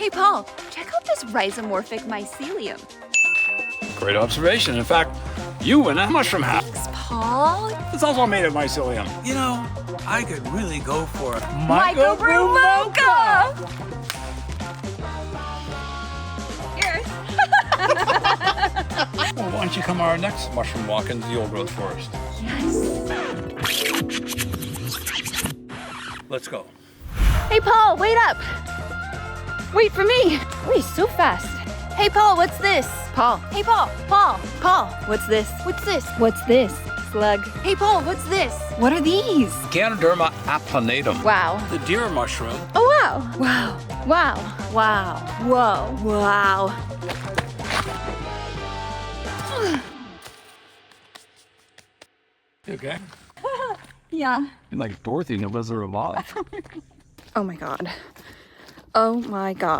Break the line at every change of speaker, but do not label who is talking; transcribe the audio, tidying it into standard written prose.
Hey, Paul, check out this rhizomorphic mycelium.
Great observation. In fact, you and that mushroom hat.
Thanks, Paul.
It's also made of mycelium.
You know, I could really go for a
Microbrew mocha! Yours.
Well, why don't you come on our next mushroom walk into the old growth forest?
Yes.
Let's go.
Hey, Paul, wait up. Wait for me. Wait, so fast. Hey, Paul, what's this? Paul. Hey, Paul. Paul. Paul. What's this? What's this? What's this? Slug. Hey, Paul, what's this? What are these?
Ganoderma applanatum.
Wow.
The deer mushroom.
Oh, wow. Wow. Wow. Wow. Whoa. Wow.
You okay?
Yeah.
You're like Dorothy in the Wizard of Oz.
Oh my God. Oh my God.